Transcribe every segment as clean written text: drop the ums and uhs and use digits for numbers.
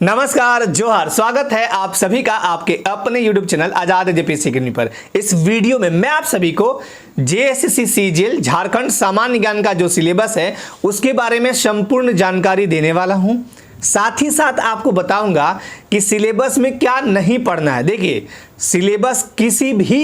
नमस्कार, जोहार। स्वागत है आप सभी का आपके अपने YouTube चैनल आजाद जेपीएससी अकेडमी पर। इस वीडियो में मैं आप सभी को जेएसएससी सीजीएल झारखंड सामान्य ज्ञान का जो सिलेबस है उसके बारे में संपूर्ण जानकारी देने वाला हूं। साथ ही साथ आपको बताऊंगा कि सिलेबस में क्या नहीं पढ़ना है। देखिए, सिलेबस किसी भी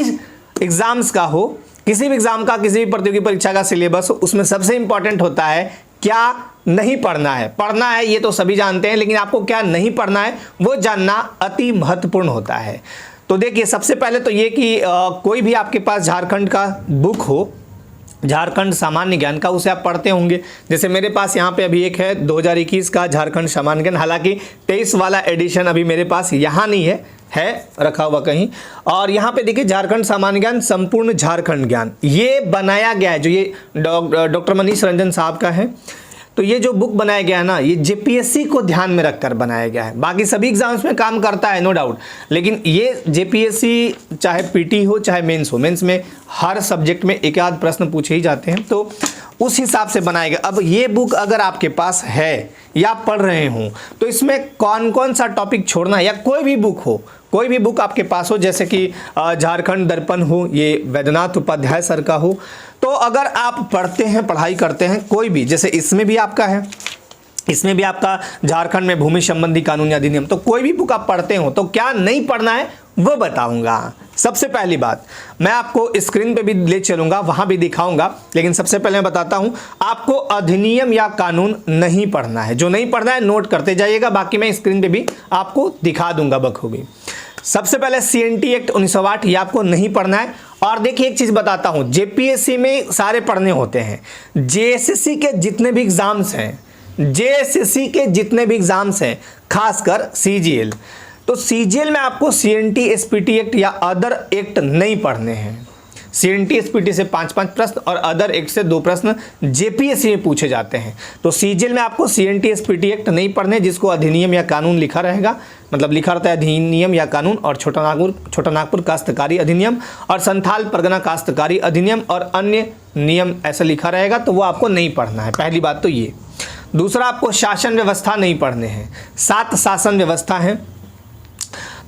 एग्जाम्स का हो, किसी भी एग्जाम का, किसी भी प्रतियोगी परीक्षा का सिलेबस हो, उसमें सबसे इंपॉर्टेंट होता है क्या नहीं पढ़ना है। पढ़ना है ये तो सभी जानते हैं, लेकिन आपको क्या नहीं पढ़ना है वो जानना अति महत्वपूर्ण होता है। तो देखिए, सबसे पहले तो ये कि कोई भी आपके पास झारखंड का बुक हो, झारखंड सामान्य ज्ञान का, उसे आप पढ़ते होंगे। जैसे मेरे पास यहाँ पे अभी एक है 2021 का झारखंड सामान्य ज्ञान, हालांकि 23 वाला एडिशन अभी मेरे पास यहाँ नहीं है रखा हुआ कहीं। और यहाँ पे देखिए झारखंड सामान्य ज्ञान संपूर्ण झारखंड ज्ञान ये बनाया गया है, जो ये डॉक्टर मनीष रंजन साहब का है। तो ये जो बुक बनाया गया है ना, ये जेपीएससी को ध्यान में रखकर बनाया गया है। बाकी सभी एग्जाम्स में काम करता है, नो डाउट, लेकिन ये जेपीएससी चाहे पीटी हो चाहे मेंस हो, मेंस में हर सब्जेक्ट में एक आध प्रश्न पूछे ही जाते हैं, तो उस हिसाब से बनाया गया। अब ये बुक अगर आपके पास है या पढ़ रहे हो तो इसमें कौन कौन सा टॉपिक छोड़ना है, या कोई भी बुक हो, कोई भी बुक आपके पास हो, जैसे कि झारखंड दर्पण हो, ये वैद्यनाथ उपाध्याय सर का हो, तो अगर आप पढ़ते हैं, पढ़ाई करते हैं कोई भी, जैसे इसमें भी आपका है, इसमें भी आपका झारखंड में भूमि संबंधी कानून या अधिनियम, तो कोई भी बुक आप पढ़ते हो तो क्या नहीं पढ़ना है वो बताऊंगा। सबसे पहली बात मैं आपको स्क्रीन पे भी ले चलूंगा, वहां भी दिखाऊंगा, लेकिन सबसे पहले मैं बताता हूं आपको अधिनियम या कानून नहीं पढ़ना है। जो नहीं पढ़ना है नोट करते जाइएगा, बाकी मैं स्क्रीन पे भी आपको दिखा दूंगा बखूबी। सबसे पहले सीएनटी एक्ट 1908 ये आपको नहीं पढ़ना है। और देखिए एक चीज बताता हूं, जेपीएससी में सारे पढ़ने होते हैं, जेएसएससी के जितने भी एग्जाम्स हैं, जेएसएससी के जितने भी एग्जाम्स हैं, खासकर सीजीएल, तो सीजीएल में आपको सीएनटी एसपीटी एक्ट या अदर एक्ट नहीं पढ़ने हैं। सीएनटी एसपीटी से 5-5 प्रश्न और अदर एक्ट से 2 प्रश्न जेपीएससी में पूछे जाते हैं। तो सीजीएल में आपको सीएनटी एसपीटी एक्ट नहीं पढ़ने, जिसको अधिनियम या कानून लिखा रहेगा, मतलब लिखा रहता है अधिनियम या कानून, और छोटा नागपुर काश्तकारी अधिनियम और संथाल परगना काश्तकारी अधिनियम और अन्य नियम ऐसा लिखा रहेगा, तो वो आपको नहीं पढ़ना है। पहली बात तो ये। दूसरा, आपको शासन व्यवस्था नहीं पढ़ने हैं। 7 शासन व्यवस्था है,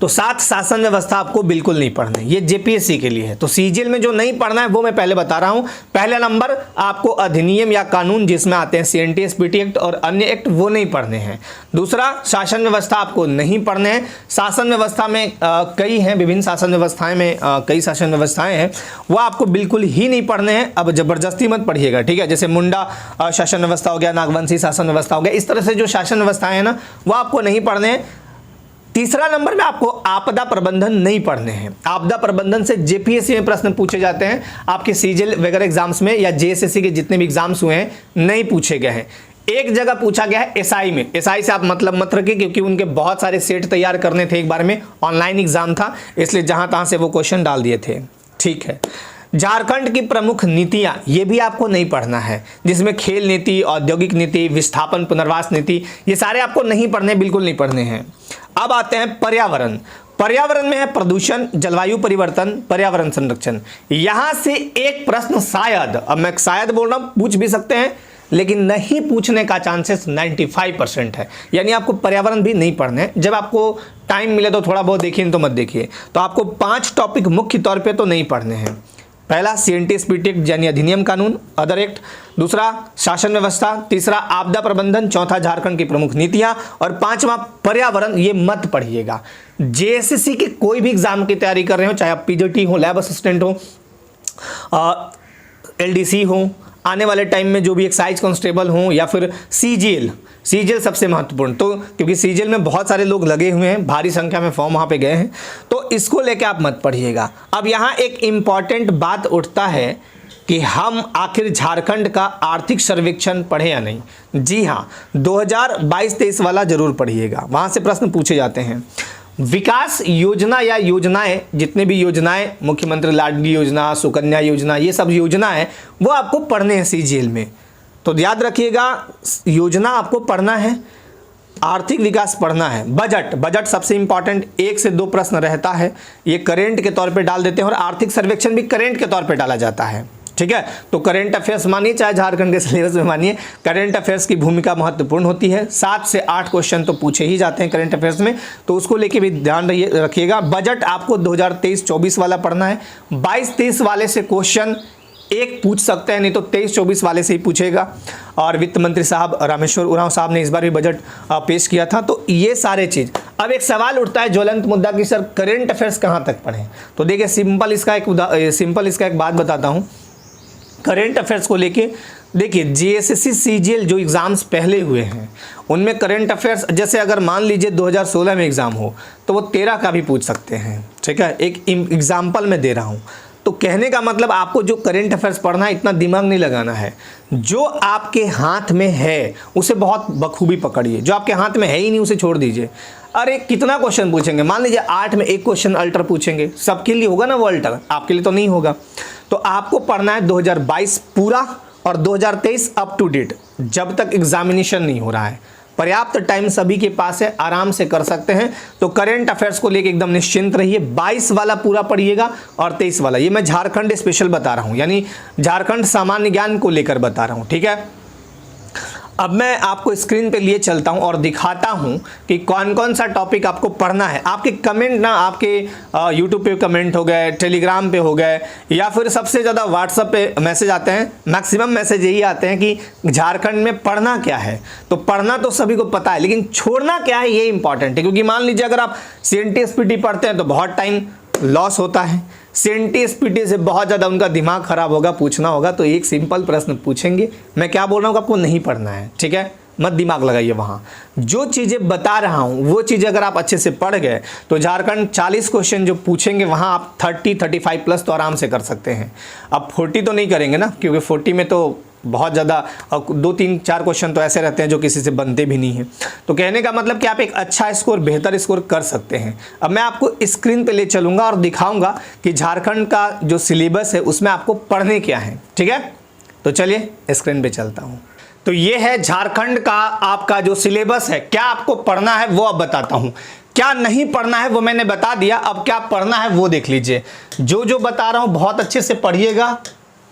तो 7 शासन व्यवस्था आपको बिल्कुल नहीं पढ़ना है, ये जेपीएससी के लिए है। तो सीजीएल में जो नहीं पढ़ना है वो मैं पहले बता रहा हूं। पहला नंबर आपको अधिनियम या कानून, जिसमें आते हैं सीएनटी एसपीटी एक्ट और अन्य एक्ट, वो नहीं पढ़ने हैं। दूसरा, शासन व्यवस्था आपको नहीं पढ़ने हैं। शासन व्यवस्था में कई हैं, विभिन्न शासन व्यवस्थाएं में कई शासन व्यवस्थाएं हैं, वो आपको बिल्कुल ही नहीं पढ़ने हैं। अब जबरदस्ती मत पढ़िएगा, ठीक है। जैसे मुंडा शासन व्यवस्था हो गया, नागवंशी शासन व्यवस्था हो गया, इस तरह से जो शासन व्यवस्थाएं हैं ना, वो आपको नहीं पढ़ने हैं। तीसरा नंबर में आपको आपदा प्रबंधन नहीं पढ़ने हैं। आपदा प्रबंधन से जेपीएससी में प्रश्न पूछे जाते हैं, आपके सीजीएल वगैरह एग्जाम्स में या जेएसएससी के जितने भी एग्जाम्स हुए हैं नहीं पूछे गए हैं। एक जगह पूछा गया है एसआई में, एसआई से आप मतलब मत रखिए, क्योंकि उनके बहुत सारे सेट तैयार करने थे, एक बार में ऑनलाइन एग्जाम था, इसलिए जहां तहां से वो क्वेश्चन डाल दिए थे, ठीक है। झारखंड की प्रमुख नीतियां, ये भी आपको नहीं पढ़ना है, जिसमें खेल नीति, औद्योगिक नीति, विस्थापन पुनर्वास नीति, ये सारे आपको नहीं पढ़ने, बिल्कुल नहीं पढ़ने हैं। अब आते हैं पर्यावरण। पर्यावरण में है प्रदूषण, जलवायु परिवर्तन, पर्यावरण संरक्षण। यहां से एक प्रश्न शायद, अब मैं शायद बोल रहा हूं, पूछ भी सकते हैं, लेकिन नहीं पूछने का चांसेस 95% है। यानी आपको पर्यावरण भी नहीं पढ़ना है। जब आपको टाइम मिले तो थोड़ा बहुत देखिए, तो मत देखिए। तो आपको 5 टॉपिक मुख्य तौर पे तो नहीं पढ़ने हैं। पहला सीएनटी एसपीटी एक्ट यानी अधिनियम कानून, अदर एक्ट। दूसरा, शासन व्यवस्था। तीसरा, आपदा प्रबंधन। चौथा, झारखंड की प्रमुख नीतियां। और 5वां, पर्यावरण। ये मत पढ़िएगा। जेएसएससी के कोई भी एग्जाम की तैयारी कर रहे हो, चाहे आप पीजीटी हो, लैब असिस्टेंट हो, एलडीसी हो, आने वाले टाइम में जो भी एक्साइज कांस्टेबल हो, या फिर सीजीएल सबसे महत्वपूर्ण, तो क्योंकि सीजीएल में बहुत सारे लोग लगे हुए हैं, भारी संख्या में फॉर्म वहां पे गए हैं, तो इसको लेके आप मत पढ़िएगा। अब यहाँ एक इंपॉर्टेंट बात उठता है कि हम आखिर झारखंड का आर्थिक सर्वेक्षण पढ़े या नहीं। जी हाँ, 2022-23 वाला जरूर पढ़िएगा, वहां से प्रश्न पूछे जाते हैं। विकास योजना या योजनाएं, जितने भी योजनाएं, मुख्यमंत्री लाडली योजना, सुकन्या योजना, ये सब योजना है, वो आपको पढ़ने हैं सीजीएल में। तो याद रखिएगा, योजना आपको पढ़ना है, आर्थिक विकास पढ़ना है। बजट सबसे इंपॉर्टेंट, 1 से 2 प्रश्न रहता है, ये करेंट के तौर पे डाल देते हैं, और आर्थिक सर्वेक्षण भी करेंट के तौर पे डाला जाता है, ठीक है। तो करंट अफेयर्स मानिए, चाहे झारखंड के सिलेबस में मानिए, करंट अफेयर्स की भूमिका महत्वपूर्ण होती है। 7 से 8 क्वेश्चन तो पूछे ही जाते हैं करंट अफेयर्स में, तो उसको लेके भी ध्यान रखिएगा। बजट आपको 2023-24 वाला पढ़ना है। 22-23 वाले से क्वेश्चन एक पूछ सकते हैं, नहीं तो 23-24 वाले से ही पूछेगा। और वित्त मंत्री साहब रामेश्वर उरांव साहब ने इस बार भी बजट पेश किया था। तो ये सारे चीज़, अब एक सवाल उठता है ज्वलंत मुद्दा कि सर करंट अफेयर्स कहाँ तक पढ़ें। तो देखिए सिंपल इसका एक बात बताता हूँ। करंट अफेयर्स को लेके देखिए, जेएसएससी सीजीएल जो एग्ज़ाम्स पहले हुए हैं उनमें करंट अफेयर्स, जैसे अगर मान लीजिए 2016 में एग्ज़ाम हो तो वो 13 का भी पूछ सकते हैं, ठीक है। एक एग्जाम्पल मैं दे रहा हूँ। तो कहने का मतलब आपको जो करंट अफेयर्स पढ़ना है, इतना दिमाग नहीं लगाना है। जो आपके हाथ में है उसे बहुत बखूबी पकड़िए, जो आपके हाथ में है ही नहीं उसे छोड़ दीजिए। अरे कितना क्वेश्चन पूछेंगे, मान लीजिए 8 में एक क्वेश्चन अल्टर पूछेंगे, सबके लिए होगा ना वो अल्टर, आपके लिए तो नहीं होगा। तो आपको पढ़ना है 2022 पूरा और 2023 अप टू डेट, जब तक एग्जामिनेशन नहीं हो रहा है। पर्याप्त टाइम सभी के पास है, आराम से कर सकते हैं। तो करंट अफेयर्स को लेके एकदम निश्चिंत रहिए। 22 वाला पूरा पढ़िएगा और 23 वाला, ये मैं झारखंड स्पेशल बता रहा हूं, यानी झारखंड सामान्य ज्ञान को लेकर बता रहा हूं, ठीक है। अब मैं आपको स्क्रीन पे लिए चलता हूं और दिखाता हूं कि कौन कौन सा टॉपिक आपको पढ़ना है। आपके कमेंट ना, आपके यूट्यूब पे कमेंट हो गए, टेलीग्राम पे हो गए, या फिर सबसे ज़्यादा व्हाट्सएप पे मैसेज आते हैं। मैक्सिमम मैसेज यही आते हैं कि झारखंड में पढ़ना क्या है। तो पढ़ना तो सभी को पता है, लेकिन छोड़ना क्या है ये इंपॉर्टेंट है। क्योंकि मान लीजिए अगर आप सीएनटी-एसपीटी पढ़ते हैं तो बहुत टाइम लॉस होता है। सीएनटी-एसपीटी से बहुत ज़्यादा उनका दिमाग खराब होगा, पूछना होगा। तो एक सिंपल प्रश्न पूछेंगे, मैं क्या बोल रहा हूँ, आपको नहीं पढ़ना है, ठीक है। मत दिमाग लगाइए वहाँ। जो चीज़ें बता रहा हूँ वो चीज़ें अगर आप अच्छे से पढ़ गए तो झारखंड 40 क्वेश्चन जो पूछेंगे वहाँ आप 30-35 प्लस तो आराम से कर सकते हैं। अब 40 तो नहीं करेंगे ना, क्योंकि 40 में तो बहुत ज़्यादा 2-3-4 क्वेश्चन तो ऐसे रहते हैं जो किसी से बनते भी नहीं हैं। तो कहने का मतलब कि आप एक अच्छा स्कोर, बेहतर स्कोर कर सकते हैं। अब मैं आपको स्क्रीन पे ले चलूँगा और दिखाऊंगा कि झारखंड का जो सिलेबस है उसमें आपको पढ़ने क्या है, ठीक है। तो चलिए स्क्रीन पे चलता हूँ। तो ये है झारखंड का आपका जो सिलेबस है, क्या आपको पढ़ना है वो अब बताता हूँ। क्या नहीं पढ़ना है वो मैंने बता दिया, अब क्या पढ़ना है वो देख लीजिए। जो बता रहा हूँ बहुत अच्छे से पढ़िएगा,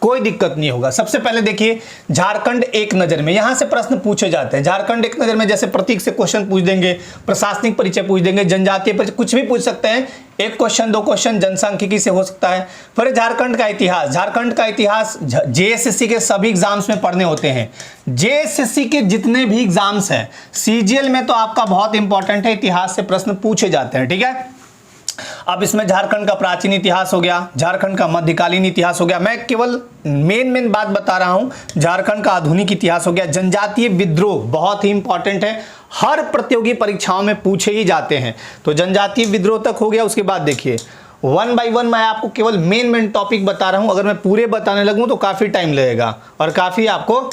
कोई दिक्कत नहीं होगा। सबसे पहले देखिए झारखंड एक नज़र में, यहां से प्रश्न पूछे जाते हैं। झारखंड एक नज़र में जैसे प्रतीक से क्वेश्चन पूछ देंगे, प्रशासनिक परिचय पूछ देंगे, जनजातीय परिचय, कुछ भी पूछ सकते हैं। 1 क्वेश्चन 2 क्वेश्चन जनसांख्यिकी से हो सकता है। फिर झारखंड का इतिहास, झारखंड का इतिहास जेएसएससी के सभी एग्जाम्स में पढ़ने होते हैं। जेएसएससी के जितने भी एग्जाम्स हैं, सीजीएल में तो आपका बहुत इंपॉर्टेंट है, इतिहास से प्रश्न पूछे जाते हैं, ठीक है। अब इसमें झारखंड का प्राचीन इतिहास हो गया, झारखंड का मध्यकालीन इतिहास हो गया, मैं केवल मेन बात बता रहा हूं। झारखंड का आधुनिक इतिहास हो गया, जनजातीय विद्रोह बहुत ही इंपॉर्टेंट है, हर प्रतियोगी परीक्षाओं में पूछे ही जाते हैं। तो जनजातीय विद्रोह तक हो गया। उसके बाद देखिए 1 बाय 1 मैं आपको केवल मेन टॉपिक बता रहा हूं। अगर मैं पूरे बताने लगूं तो काफी टाइम लगेगा और काफी आपको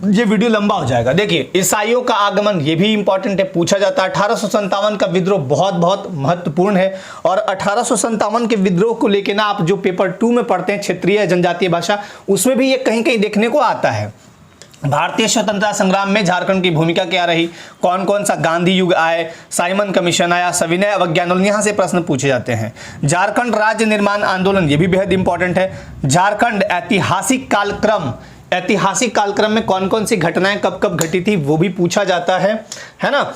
ये वीडियो लंबा हो जाएगा। देखिए ईसाइयों का आगमन, ये भी इंपॉर्टेंट है, पूछा जाता है। 1857 का विद्रोह बहुत महत्वपूर्ण है। और 1857 के विद्रोह को लेकर ना आप जो पेपर 2 में पढ़ते हैं, क्षेत्रीय जनजातीय भाषा, उसमें भी ये कहीं कहीं देखने को आता है। भारतीय स्वतंत्रता संग्राम में झारखंड की भूमिका क्या रही, कौन कौन सा गांधी युग आए, साइमन कमीशन आया, सविनय अवज्ञा आंदोलन, यहाँ से प्रश्न पूछे जाते हैं। झारखंड राज्य निर्माण आंदोलन, ये भी बेहद इंपॉर्टेंट है। झारखंड ऐतिहासिक कालक्रम, ऐतिहासिक कालक्रम में कौन कौन सी घटनाएं कब कब घटी थी वो भी पूछा जाता है ना।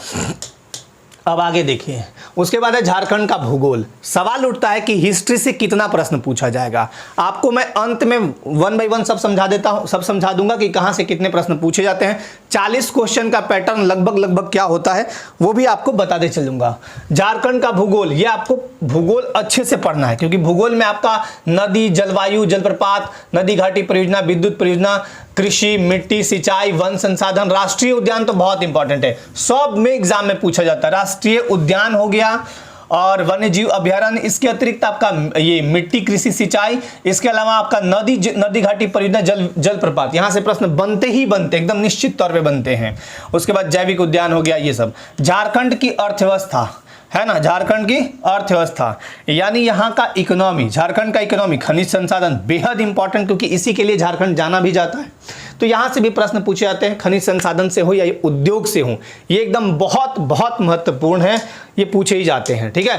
अब आगे देखिए, उसके बाद है झारखंड का भूगोल। सवाल उठता है कि हिस्ट्री से कितना प्रश्न पूछा जाएगा। आपको मैं अंत में 1 बाय 1 सब समझा देता हूं, सब समझा दूंगा कि कहां से कितने प्रश्न पूछे जाते हैं। 40 क्वेश्चन का पैटर्न लगभग क्या होता है वो भी आपको बताते चलूंगा। झारखंड का भूगोल, ये आपको भूगोल अच्छे से पढ़ना है, क्योंकि भूगोल में आपका नदी, जलवायु, जलप्रपात, नदी घाटी परियोजना, विद्युत परियोजना, कृषि, मिट्टी, सिंचाई, वन संसाधन, राष्ट्रीय उद्यान तो बहुत इंपॉर्टेंट है, सब में एग्जाम में पूछा जाता है। राष्ट्रीय उद्यान हो गया और वन्य जीव अभ्यारण्य, इसके अतिरिक्त आपका ये मिट्टी, कृषि, सिंचाई, इसके अलावा आपका नदी घाटी परियोजना, जल प्रपात, यहां से प्रश्न बनते ही बनते, एकदम निश्चित तौर पे बनते हैं। उसके बाद जैविक उद्यान हो गया, ये सब। झारखंड की अर्थव्यवस्था है ना, झारखंड की अर्थव्यवस्था यानी यहाँ का इकोनॉमी, झारखंड का इकोनॉमी, खनिज संसाधन बेहद इंपॉर्टेंट, क्योंकि इसी के लिए झारखंड जाना भी जाता है। तो यहाँ से भी प्रश्न पूछे जाते हैं, खनिज संसाधन से हो या उद्योग से हो, ये एकदम बहुत महत्वपूर्ण है, ये पूछे ही जाते हैं, ठीक है।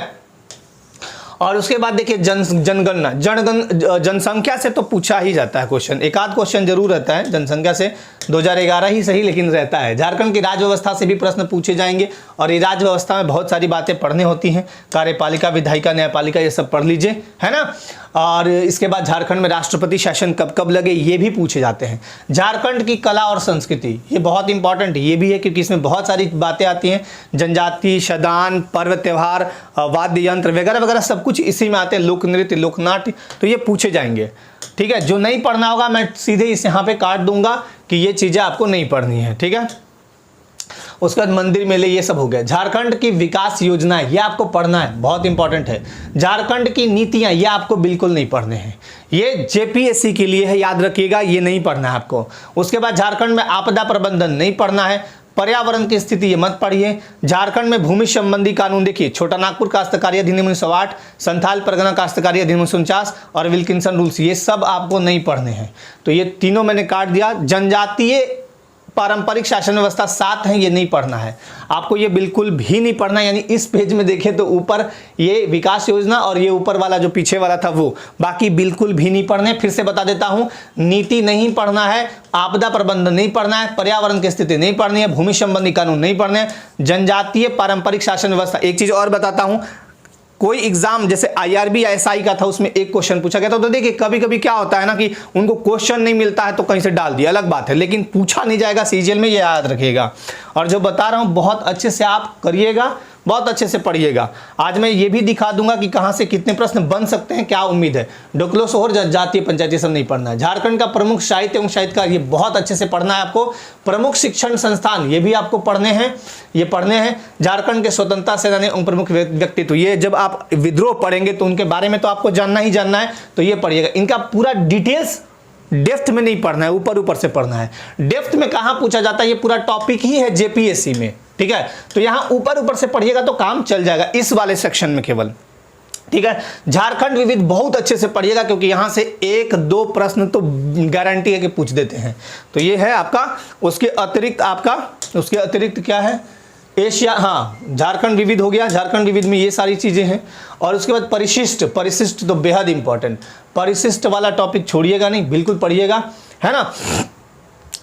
और उसके बाद देखिए जनगणना, जनसंख्या से तो पूछा ही जाता है क्वेश्चन, एक आध क्वेश्चन जरूर रहता है जनसंख्या से, 2011 ही सही लेकिन रहता है। झारखंड की राज्य व्यवस्था से भी प्रश्न पूछे जाएंगे और ये राज्य व्यवस्था में बहुत सारी बातें पढ़ने होती हैं, कार्यपालिका, विधायिका, न्यायपालिका, ये सब पढ़ लीजिए, है ना। और इसके बाद झारखंड में राष्ट्रपति शासन कब कब लगे ये भी पूछे जाते हैं। झारखंड की कला और संस्कृति, ये बहुत इंपॉर्टेंट ये भी है क्योंकि इसमें बहुत सारी बातें आती हैं, जनजाति, शदान, पर्व त्योहार, वाद्य यंत्र वगैरह वगैरह सब कुछ इसी में आते हैं, लोक नृत्य, लोकनाट्य, तो ये पूछे जाएंगे। ठीक है, जो नहीं पढ़ना होगा मैं सीधे इस यहाँ पे काट दूंगा कि ये चीजें आपको नहीं पढ़नी है। ठीक है, उसके बाद मंदिर मेले ये सब हो गया। झारखंड की विकास योजनाएं ये आपको पढ़ना है, बहुत इंपॉर्टेंट है। झारखंड की नीतियां ये आपको बिल्कुल नहीं पढ़ने हैं, ये जेपीएससी के लिए है, याद रखिएगा, ये नहीं पढ़ना है आपको। उसके बाद झारखंड में आपदा प्रबंधन नहीं पढ़ना है, पर्यावरण की स्थिति ये मत पढ़िए। झारखंड में भूमि संबंधी कानून देखिए, छोटा नागपुर काश्तकारी अधिनियम 1908, संथाल परगना काश्तकारी अधिनियम 1949 और विल्किंसन रूल्स, ये सब आपको नहीं पढ़ने हैं। तो ये तीनों मैंने काट दिया। जनजातीय पारंपरिक शासन व्यवस्था 7 है, ये नहीं पढ़ना है आपको, ये बिल्कुल भी नहीं पढ़ना। यानी इस पेज में देखें तो ऊपर ये विकास योजना और ये ऊपर वाला जो पीछे वाला था वो, बाकी बिल्कुल भी नहीं पढ़ने। फिर से बता देता हूं, नीति नहीं पढ़ना है, आपदा प्रबंधन नहीं पढ़ना है, पर्यावरण की स्थिति नहीं पढ़नी है, भूमि संबंधी कानून नहीं पढ़ने हैं, जनजातीय पारंपरिक शासन व्यवस्था। एक चीज और बताता हूं, कोई एग्जाम जैसे आईआरबी एसआई का था उसमें एक क्वेश्चन पूछा गया था, तो देखिए कभी कभी क्या होता है ना कि उनको क्वेश्चन नहीं मिलता है तो कहीं से डाल दिया, अलग बात है, लेकिन पूछा नहीं जाएगा सीजीएल में, ये याद रखिएगा। और जो बता रहा हूं बहुत अच्छे से आप करिएगा, बहुत अच्छे से पढ़िएगा। आज मैं ये भी दिखा दूंगा कि कहां से कितने प्रश्न बन सकते हैं, क्या उम्मीद है। डोकलो सोहर, जातीय पंचायती सब नहीं पढ़ना है। झारखंड का प्रमुख साहित्य एवं साहित्यकार, ये बहुत अच्छे से पढ़ना है आपको। प्रमुख शिक्षण संस्थान ये भी आपको पढ़ने हैं, ये पढ़ने हैं। झारखंड के स्वतंत्रता सेनानी एवं प्रमुख व्यक्तित्व, ये जब आप विद्रोह पढ़ेंगे तो उनके बारे में तो आपको जानना ही जानना है, तो ये पढ़िएगा। इनका पूरा डिटेल्स डेप्थ में नहीं पढ़ना है, ऊपर ऊपर से पढ़ना है। डेप्थ में कहां पूछा जाता है, ये पूरा टॉपिक ही है जेपीएससी में, ठीक है। तो यहां ऊपर ऊपर से पढ़िएगा तो काम चल जाएगा इस वाले सेक्शन में केवल, ठीक है। झारखंड विविध बहुत अच्छे से पढ़िएगा क्योंकि यहां से 1-2 प्रश्न तो गारंटी है कि पूछ देते हैं। तो ये है आपका। उसके अतिरिक्त क्या है, एशिया, हाँ झारखंड विविध हो गया। झारखंड विविध में ये सारी चीजें हैं। और उसके बाद परिशिष्ट तो बेहद इंपॉर्टेंट, परिशिष्ट वाला टॉपिक छोड़िएगा नहीं, बिल्कुल पढ़िएगा, है ना।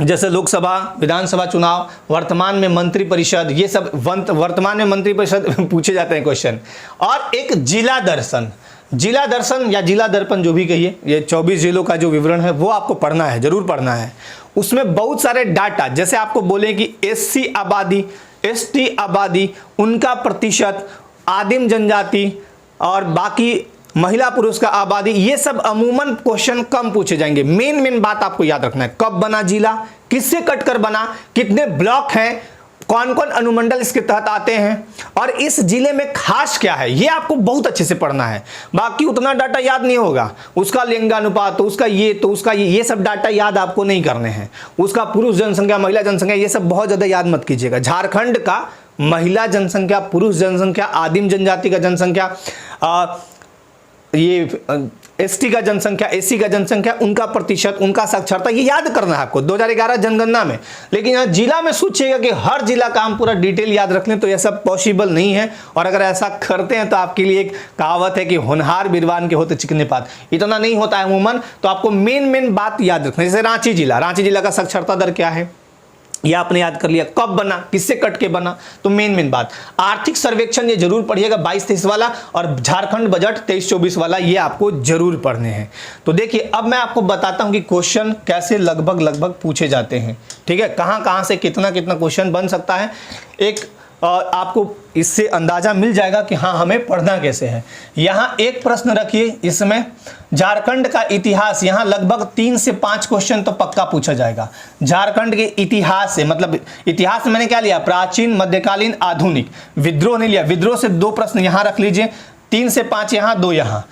जैसे लोकसभा, विधानसभा चुनाव, वर्तमान में मंत्रिपरिषद, ये सब वर्तमान में मंत्रिपरिषद पूछे जाते हैं क्वेश्चन। और एक जिला दर्शन या जिला दर्पण जो भी कहिए, ये 24 जिलों का जो विवरण है वो आपको पढ़ना है, जरूर पढ़ना है। उसमें बहुत सारे डाटा, जैसे आपको बोले कि एससी आबादी, एसटी आबादी, उनका प्रतिशत, आदिम जनजाति और बाकी महिला पुरुष का आबादी, ये सब अमूमन क्वेश्चन कम पूछे जाएंगे। मेन बात आपको याद रखना है, कब बना जिला, किससे कटकर बना, कितने ब्लॉक हैं, कौन कौन अनुमंडल इसके तहत आते हैं और इस जिले में खास क्या है, ये आपको बहुत अच्छे से पढ़ना है। बाकी उतना डाटा याद नहीं होगा, उसका लिंगानुपात तो उसका ये सब डाटा याद आपको नहीं करने हैं। उसका पुरुष जनसंख्या, महिला जनसंख्या, ये सब बहुत ज्यादा याद मत कीजिएगा। झारखंड का महिला जनसंख्या, पुरुष जनसंख्या, आदिम जनजाति का जनसंख्या, ये एसटी का जनसंख्या, एससी का जनसंख्या, उनका प्रतिशत, उनका साक्षरता, ये याद करना है आपको 2011 जनगणना में। लेकिन यहाँ जिला में सोचिएगा कि हर जिला का हम पूरा डिटेल याद रख लें, तो यह सब पॉसिबल नहीं है। और अगर ऐसा करते हैं तो आपके लिए एक कहावत है कि होनहार बिरवान के होते चिकने पात, इतना नहीं होता है अमूमन। तो आपको मेन बात याद रखना। जैसे रांची जिला का साक्षरता दर क्या है, ये आपने याद कर लिया। कब बना, किससे कट के बना, तो मेन बात। आर्थिक सर्वेक्षण ये जरूर पढ़िएगा 22-23 वाला, और झारखंड बजट 23-24 वाला, ये आपको जरूर पढ़ने हैं। तो देखिए अब मैं आपको बताता हूं कि क्वेश्चन कैसे लगभग पूछे जाते हैं, ठीक है। कहां से कितना क्वेश्चन बन सकता है, एक आपको इससे अंदाजा मिल जाएगा कि हाँ हमें पढ़ना कैसे है। यहाँ एक प्रश्न रखिए, इसमें झारखंड का इतिहास, यहाँ लगभग 3 से 5 क्वेश्चन तो पक्का पूछा जाएगा। झारखंड के इतिहास से, मतलब इतिहास मैंने क्या लिया, प्राचीन, मध्यकालीन, आधुनिक। विद्रोह नहीं लिया, विद्रोह से 2 प्रश्न यहाँ रख लीजिए, 3 से 5 यहाँ, 2 यहाँ,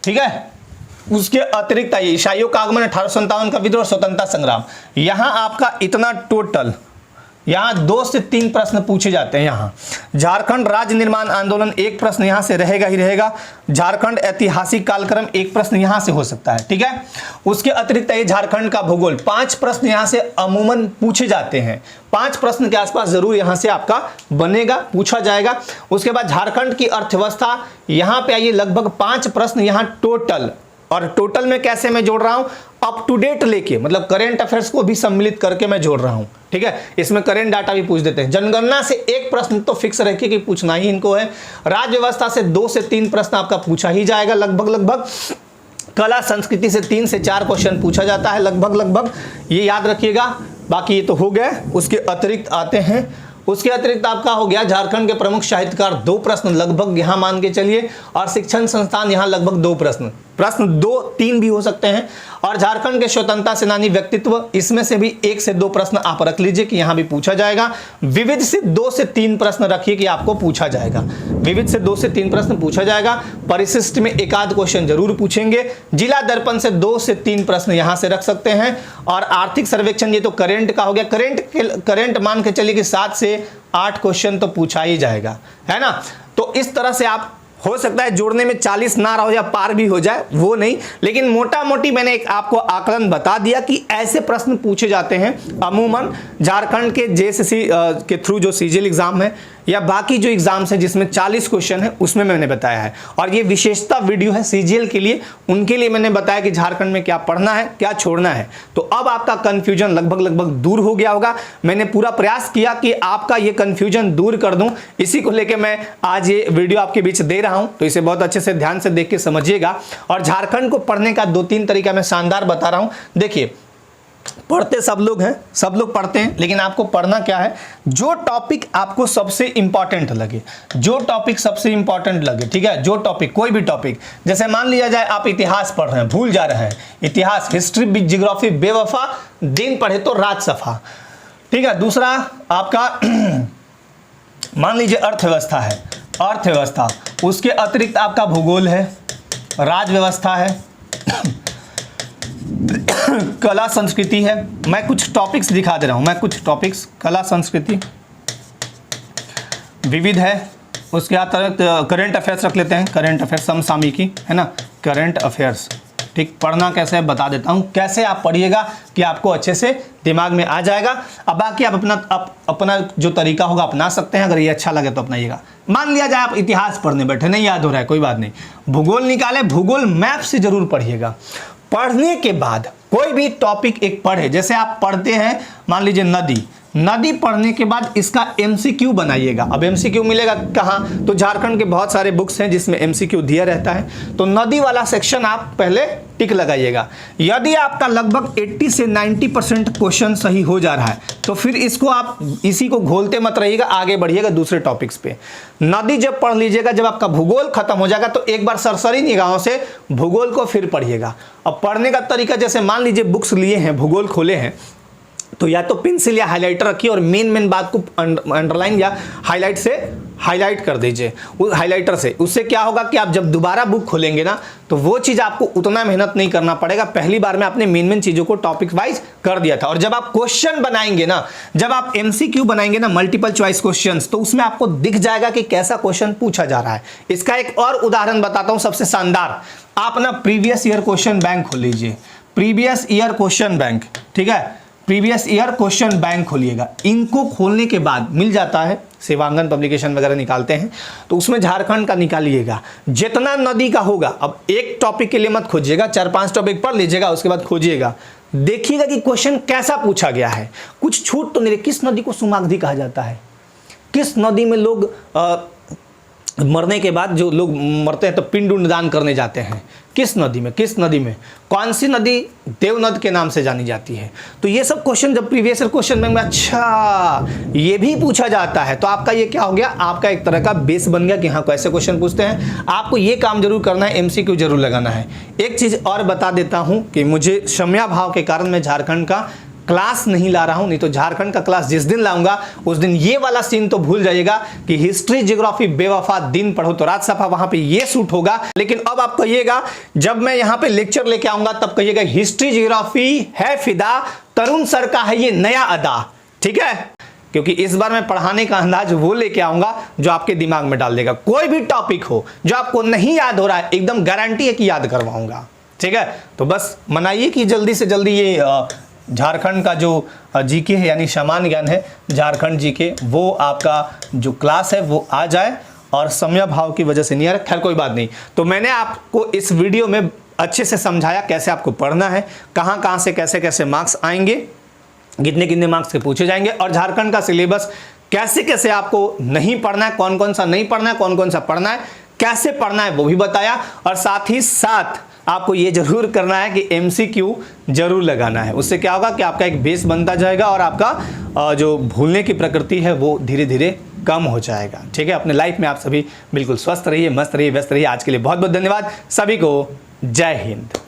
ठीक है। उसके अतिरिक्त आइए, ईसाइयों का आगमन, 1857 का विद्रोह, स्वतंत्रता संग्राम, यहाँ आपका इतना टोटल, यहाँ 2 से 3 प्रश्न पूछे जाते हैं। यहाँ झारखंड राज्य निर्माण आंदोलन, एक प्रश्न यहाँ से रहेगा ही रहेगा। झारखंड ऐतिहासिक कालक्रम, एक प्रश्न यहाँ से हो सकता है, ठीक है। उसके अतिरिक्त ये झारखंड का भूगोल, 5 प्रश्न यहाँ से अमूमन पूछे जाते हैं। 5 प्रश्न के आसपास जरूर यहाँ से आपका बनेगा, पूछा जाएगा। उसके बाद झारखंड की अर्थव्यवस्था, यहाँ पे आइए लगभग 5 प्रश्न यहाँ टोटल, और टोटल में कैसे मैं जोड़ रहा हूं, अप टू डेट लेके, मतलब करेंट अफेयर्स को भी सम्मिलित करके मैं जोड़ रहा हूं, ठीक है। इसमें करेंट डाटा भी पूछ देते हैं। जनगणना से एक प्रश्न तो फिक्स रखिए कि पूछना ही इनको है। राज्य व्यवस्था से 2 से 3 प्रश्न आपका पूछा ही जाएगा लगभग। कला संस्कृति से 3 से 4 क्वेश्चन पूछा जाता है लगभग, ये याद रखिएगा। बाकी ये तो हो गए। उसके अतिरिक्त आते हैं, उसके अतिरिक्त आपका हो गया झारखंड के प्रमुख साहित्यकार, 2 प्रश्न लगभग यहां मान के चलिए, और शिक्षण संस्थान यहां लगभग 2 प्रश्न 2-3 भी हो सकते हैं। और झारखंड के स्वतंत्रता सेनानी व्यक्तित्व, इसमें से भी 1 से 2 प्रश्न आप रख लीजिए कि यहां भी पूछा जाएगा। विविध से 2 से 3 प्रश्न रखिए कि आपको पूछा जाएगा, विविध से 2 से 3 प्रश्न पूछा जाएगा। परिशिष्ट में एक आध क्वेश्चन जरूर पूछेंगे। जिला दर्पण से 2 से 3 प्रश्न यहां से रख सकते हैं। और आर्थिक सर्वेक्षण, ये तो करेंट का हो गया। करेंट मान के चलिए कि 7 से 8 क्वेश्चन तो पूछा ही जाएगा, है ना। तो इस तरह से आप, हो सकता है जोड़ने में 40 ना रहो या पार भी हो जाए, वो नहीं, लेकिन मोटा मोटी मैंने एक आपको आकलन बता दिया कि ऐसे प्रश्न पूछे जाते हैं अमूमन झारखंड के जेएसएससी के थ्रू जो सीजीएल एग्जाम है या बाकी जो एग्जाम्स है जिसमें 40 क्वेश्चन है, उसमें मैंने बताया है। और ये विशेषता वीडियो है सीजीएल के लिए, उनके लिए मैंने बताया कि झारखंड में क्या पढ़ना है, क्या छोड़ना है। तो अब आपका कंफ्यूजन लगभग दूर हो गया होगा। मैंने पूरा प्रयास किया कि आपका ये कंफ्यूजन दूर कर दूं, इसी को लेकर मैं आज ये वीडियो आपके बीच दे रहा हूं। तो इसे बहुत अच्छे से ध्यान से देख के समझिएगा। और झारखंड को पढ़ने का 2-3 तरीका मैं शानदार बता रहा हूं। देखिए, पढ़ते सब लोग हैं, सब लोग पढ़ते हैं, लेकिन आपको पढ़ना क्या है, जो टॉपिक आपको सबसे इंपॉर्टेंट लगे, जो टॉपिक सबसे इंपॉर्टेंट लगे, ठीक है। जो टॉपिक, कोई भी टॉपिक, जैसे मान लिया जाए आप इतिहास पढ़ रहे हैं, भूल जा रहे हैं, इतिहास, हिस्ट्री, ज्योग्राफी बेवफा, दिन पढ़े तो रात सफा, ठीक है। दूसरा आपका मान लीजिए अर्थव्यवस्था है, अर्थव्यवस्था, उसके अतिरिक्त आपका भूगोल है, राज व्यवस्था है, कला संस्कृति है। मैं कुछ टॉपिक्स दिखा दे रहा हूं, मैं कुछ टॉपिक्स, कला संस्कृति, विविध है, उसके अतिरिक्त करंट अफेयर्स रख लेते हैं, करंट अफेयर्स, समसामयिकी, है ना, करंट अफेयर्स, ठीक। पढ़ना कैसे है बता देता हूं, कैसे आप पढ़िएगा कि आपको अच्छे से दिमाग में आ जाएगा। अब बाकी आप अपना जो तरीका होगा अपना सकते हैं, अगर ये अच्छा लगे तो अपनाइएगा। मान लिया जाए आप इतिहास पढ़ने बैठे, नहीं याद हो रहा है, कोई बात नहीं, भूगोल निकाले, भूगोल मैप से जरूर पढ़िएगा। पढ़ने के बाद कोई भी टॉपिक एक पढ़े, जैसे आप पढ़ते हैं मान लीजिए नदी पढ़ने के बाद इसका एमसीक्यू बनाइएगा। अब एमसीक्यू मिलेगा कहाँ, तो झारखंड के बहुत सारे बुक्स हैं जिसमें एमसीक्यू दिया रहता है। तो नदी वाला सेक्शन आप पहले टिक लगाइएगा। यदि आपका लगभग 80 से 90% क्वेश्चन सही हो जा रहा है तो फिर इसको आप इसी को घोलते मत रहिएगा, आगे बढ़िएगा दूसरे टॉपिक्स पे। नदी जब पढ़ लीजिएगा, जब आपका भूगोल खत्म हो जाएगा तो एक बार सरसरी निगाहों से भूगोल को फिर पढ़िएगा। अब पढ़ने का तरीका, जैसे मान लीजिए बुक्स लिए हैं, भूगोल खोले हैं, तो या तो पेंसिल या हाइलाइटर रखिए और मेन बात को अंडरलाइन या हाईलाइट से हाईलाइट कर दीजिए, हाइलाइटर से। उससे क्या होगा कि आप जब दोबारा बुक खोलेंगे ना तो वो चीज़ आपको उतना मेहनत नहीं करना पड़ेगा। पहली बार में आपने मेन चीज़ों को टॉपिक वाइज कर दिया था। और जब आप क्वेश्चन बनाएंगे ना, जब आप एमसीक्यू बनाएंगे ना, मल्टीपल चॉइस क्वेश्चंस, तो उसमें आपको दिख जाएगा कि कैसा क्वेश्चन पूछा जा रहा है। इसका एक और उदाहरण बताता हूं सबसे शानदार। आप ना प्रीवियस ईयर क्वेश्चन बैंक खोल लीजिए, प्रीवियस ईयर क्वेश्चन बैंक, ठीक है, प्रीवियस ईयर क्वेश्चन बैंक खोलिएगा। इनको खोलने के बाद मिल जाता है, सेवांगन पब्लिकेशन वगैरह निकालते हैं, तो उसमें झारखंड का निकालिएगा। जितना नदी का होगा, अब एक टॉपिक के लिए मत खोजिएगा, 4-5 टॉपिक पढ़ लीजिएगा, उसके बाद खोजिएगा, देखिएगा कि क्वेश्चन कैसा पूछा गया है। कुछ छूट तो नहीं, किस नदी को सुमागधी कहा जाता है, किस नदी में लोग मरने के बाद जो लोग मरते हैं तो पिंड दान करने जाते हैं, किस नदी में, किस नदी में, कौन सी नदी देवनद के नाम से जानी जाती है। तो ये सब क्वेश्चन जब प्रीवियस ईयर क्वेश्चन बैंक में अच्छा ये भी पूछा जाता है, तो आपका ये क्या हो गया, आपका एक तरह का बेस बन गया कि हाँ कैसे क्वेश्चन पूछते हैं। आपको ये काम जरूर करना है, एमसीक्यू जरूर लगाना है। एक चीज और बता देता हूं कि मुझे समयाभाव के कारण मैं झारखंड का क्लास नहीं ला रहा हूं, नहीं तो झारखंड का क्लास जिस दिन लाऊंगा उस दिन ये वाला सीन तो भूल जाइएगा कि हिस्ट्री ज्योग्राफी बेवफा, दिन पढ़ो तो रात सफा, वहां पे ये सूट होगा। लेकिन अब आप कहिएगा, जब मैं यहां पे लेक्चर लेके आऊंगा तब कहिएगा हिस्ट्री ज्योग्राफी है फिदा, तरुण सर का है ये नया अदा, ठीक है। क्योंकि इस बार मैं पढ़ाने का अंदाज वो लेके आऊंगा जो आपके दिमाग में डाल देगा। कोई भी टॉपिक हो जो आपको नहीं याद हो रहा है, एकदम गारंटी है कि याद करवाऊंगा। ठीक है, तो बस मनाइए कि जल्दी से जल्दी ये झारखंड का जो जीके है यानी सामान्य ज्ञान है, झारखंड जीके, वो आपका जो क्लास है वो आ जाए। और समय भाव की वजह से नहीं आ रहा, खैर कोई बात नहीं। तो मैंने आपको इस वीडियो में अच्छे से समझाया कैसे आपको पढ़ना है, कहाँ कहाँ से कैसे कैसे मार्क्स आएंगे, कितने कितने मार्क्स के पूछे जाएंगे, और झारखंड का सिलेबस कैसे कैसे आपको नहीं पढ़ना है, कौन कौन सा नहीं पढ़ना है, कौन कौन सा पढ़ना है, कैसे पढ़ना है वो भी बताया। और साथ ही साथ आपको ये जरूर करना है कि MCQ जरूर लगाना है। उससे क्या होगा कि आपका एक बेस बनता जाएगा और आपका जो भूलने की प्रकृति है वो धीरे धीरे कम हो जाएगा। ठीक है, अपने लाइफ में आप सभी बिल्कुल स्वस्थ रहिए, मस्त रहिए, व्यस्त रहिए। आज के लिए बहुत बहुत धन्यवाद सभी को। जय हिंद।